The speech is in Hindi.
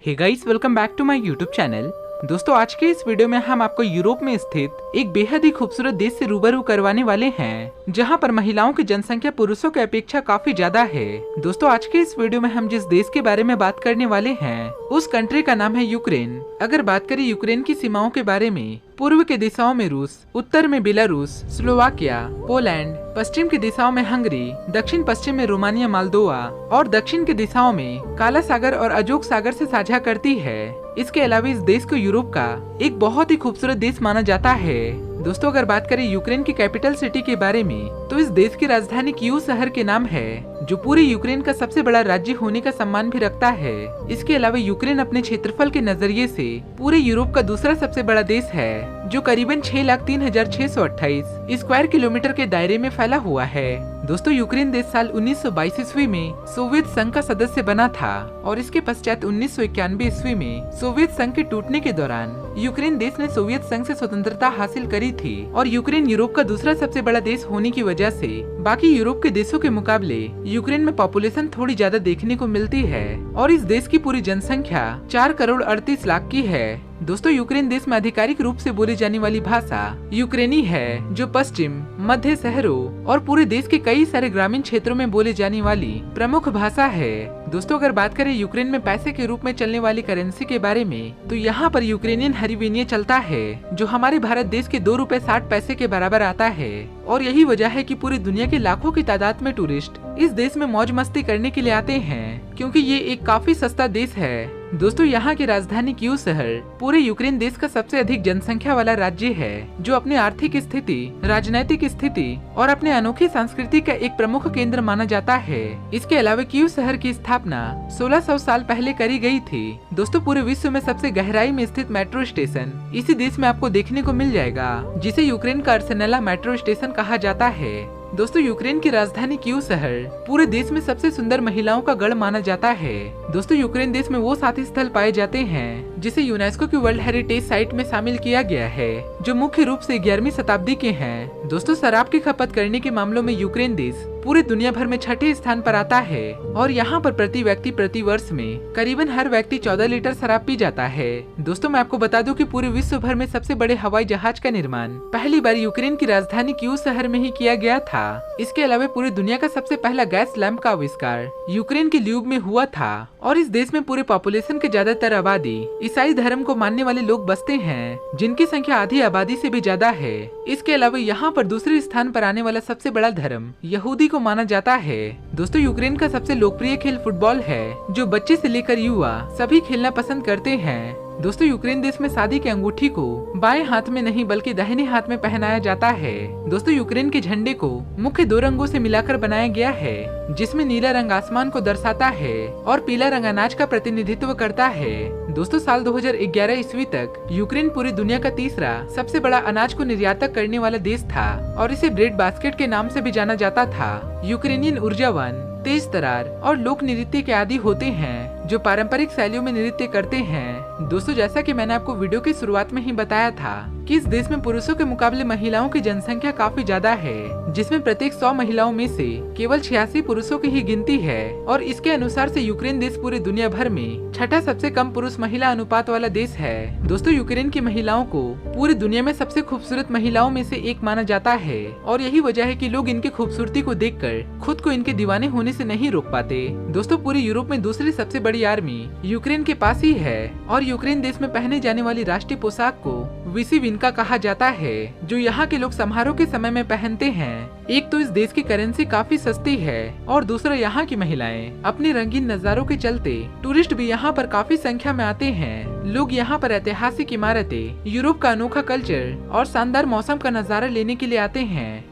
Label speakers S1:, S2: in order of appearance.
S1: Hey guys, welcome back to my YouTube channel. दोस्तों, आज के इस वीडियो में हम आपको यूरोप में स्थित एक बेहद ही खूबसूरत देश से रूबरू करवाने वाले हैं, जहां पर महिलाओं की जनसंख्या पुरुषों की अपेक्षा काफी ज्यादा है। दोस्तों, आज के इस वीडियो में हम जिस देश के बारे में बात करने वाले हैं, उस कंट्री का नाम है यूक्रेन। अगर बात करें यूक्रेन की सीमाओं के बारे में, पूर्व के दिशाओं में रूस, उत्तर में बेलारूस, स्लोवाकिया, पोलैंड, पश्चिम की दिशाओं में हंगरी, दक्षिण पश्चिम में रोमानिया, मोल्दोवा और दक्षिण की दिशाओं में काला सागर और अजोग सागर से साझा करती है। इसके अलावा इस देश को यूरोप का एक बहुत ही खूबसूरत देश माना जाता है। दोस्तों, अगर बात करें यूक्रेन की कैपिटल सिटी के बारे में, तो इस देश की राजधानी कीव शहर के नाम है, जो पूरे यूक्रेन का सबसे बड़ा राज्य होने का सम्मान भी रखता है। इसके अलावा यूक्रेन अपने क्षेत्रफल के नजरिए से पूरे यूरोप का दूसरा सबसे बड़ा देश है, जो करीबन 6,03,628 स्क्वायर किलोमीटर के दायरे में फैला हुआ है। दोस्तों, यूक्रेन देश साल 1922 ईस्वी में सोवियत संघ का सदस्य बना था और इसके पश्चात 1991 ईस्वी में सोवियत संघ के टूटने के दौरान यूक्रेन देश ने सोवियत संघ से स्वतंत्रता हासिल करी थी। और यूक्रेन यूरोप का दूसरा सबसे बड़ा देश होने की वजह से बाकी यूरोप के देशों के मुकाबले यूक्रेन में पॉपुलेशन थोड़ी ज्यादा देखने को मिलती है और इस देश की पूरी जनसंख्या 4,38,00,000 की है। दोस्तों, यूक्रेन देश में आधिकारिक रूप से बोली जाने वाली भाषा यूक्रेनी है, जो पश्चिम, मध्य शहरों और पूरे देश के कई सारे ग्रामीण क्षेत्रों में बोली जाने वाली प्रमुख भाषा है। दोस्तों, अगर बात करें यूक्रेन में पैसे के रूप में चलने वाली करेंसी के बारे में, तो यहाँ पर यूक्रेनियन हरिवेनिया चलता है, जो हमारे भारत देश के 2 रुपए 60 पैसे के बराबर आता है। और यही वजह है कि पूरी दुनिया के लाखों की तादाद में टूरिस्ट इस देश में मौज मस्ती करने के लिए आते हैं, क्योंकि ये एक काफी सस्ता देश है। दोस्तों, यहाँ की राजधानी कीव शहर पूरे यूक्रेन देश का सबसे अधिक जनसंख्या वाला राज्य है, जो अपनी आर्थिक स्थिति, राजनैतिक स्थिति और अपने अनोखी संस्कृति का एक प्रमुख केंद्र माना जाता है। इसके अलावा कीव शहर की स्थापना 1600 साल पहले करी गई थी। दोस्तों, पूरे विश्व में सबसे गहराई में स्थित मेट्रो स्टेशन इसी देश में आपको देखने को मिल जाएगा, जिसे यूक्रेन का अर्सेनेला मेट्रो स्टेशन कहा जाता है। दोस्तों, यूक्रेन की राजधानी कीव शहर पूरे देश में सबसे सुंदर महिलाओं का गढ़ माना जाता है। दोस्तों, यूक्रेन देश में वो 7 स्थल पाए जाते हैं जिसे यूनेस्को की वर्ल्ड हेरिटेज साइट में शामिल किया गया है, जो मुख्य रूप से 11वीं शताब्दी के हैं। दोस्तों, शराब की खपत करने के मामलों में यूक्रेन देश पूरे दुनिया भर में 6ठे स्थान पर आता है और यहाँ पर प्रति व्यक्ति प्रति वर्ष में करीबन हर व्यक्ति 14 लीटर शराब पी जाता है। दोस्तों, मैं आपको बता दूं कि पूरे विश्व भर में सबसे बड़े हवाई जहाज का निर्माण पहली बार यूक्रेन की राजधानी कीव शहर में ही किया गया था। इसके अलावा पूरी दुनिया का सबसे पहला गैस लैंप का आविष्कार यूक्रेन के ल्यूब में हुआ था और इस देश में पूरे पॉपुलेशन के ज्यादातर आबादी ईसाई धर्म को मानने वाले लोग बसते हैं, जिनकी संख्या आधी आबादी से भी ज्यादा है। इसके अलावा यहाँ पर दूसरे स्थान पर आने वाला सबसे बड़ा धर्म यहूदी को माना जाता है। दोस्तों, यूक्रेन का सबसे लोकप्रिय खेल फुटबॉल है, जो बच्चे से लेकर युवा सभी खेलना पसंद करते हैं। दोस्तों, यूक्रेन देश में शादी की अंगूठी को बाएं हाथ में नहीं बल्कि दाहिने हाथ में पहनाया जाता है। दोस्तों, यूक्रेन के झंडे को मुख्य 2 रंगों से मिलाकर बनाया गया है, जिसमें नीला रंग आसमान को दर्शाता है और पीला रंग अनाज का प्रतिनिधित्व करता है। दोस्तों, साल 2011 ईस्वी तक यूक्रेन पूरी दुनिया का तीसरा सबसे बड़ा अनाज को निर्यातक करने वाला देश था और इसे ब्रेड बास्केट के नाम से भी जाना जाता था। यूक्रेनियन ऊर्जावान, तेज तरार और लोक नृत्य के आदी होते हैं, जो पारंपरिक शैलियों में नृत्य करते हैं। दोस्तों, जैसा कि मैंने आपको वीडियो की शुरुआत में ही बताया था कि इस देश में पुरुषों के मुकाबले महिलाओं की जनसंख्या काफी ज्यादा है, जिसमें प्रत्येक 100 महिलाओं में से केवल 86 पुरुषों की ही गिनती है। और इसके अनुसार से यूक्रेन देश पूरे दुनिया भर में 6ठा सबसे कम पुरुष महिला अनुपात वाला देश है। दोस्तों, यूक्रेन की महिलाओं को पूरी दुनिया में सबसे खूबसूरत महिलाओं में से एक माना जाता है और यही वजह है कि लोग इनकी खूबसूरती को देखकर खुद को इनके दीवाने होने से नहीं रोक पाते। दोस्तों, पूरे यूरोप में दूसरी सबसे बड़ी आर्मी यूक्रेन के पास ही है और यूक्रेन देश में पहने जाने वाली राष्ट्रीय पोशाक को विसिविनका कहा जाता है, जो यहाँ के लोग समारोह के समय में पहनते हैं। एक तो इस देश की करेंसी काफी सस्ती है और दूसरा यहाँ की महिलाएं अपने रंगीन नजारों के चलते टूरिस्ट भी यहाँ पर काफी संख्या में आते हैं। लोग यहाँ पर ऐतिहासिक इमारतें, यूरोप का अनोखा कल्चर और शानदार मौसम का नजारा लेने के लिए आते हैं।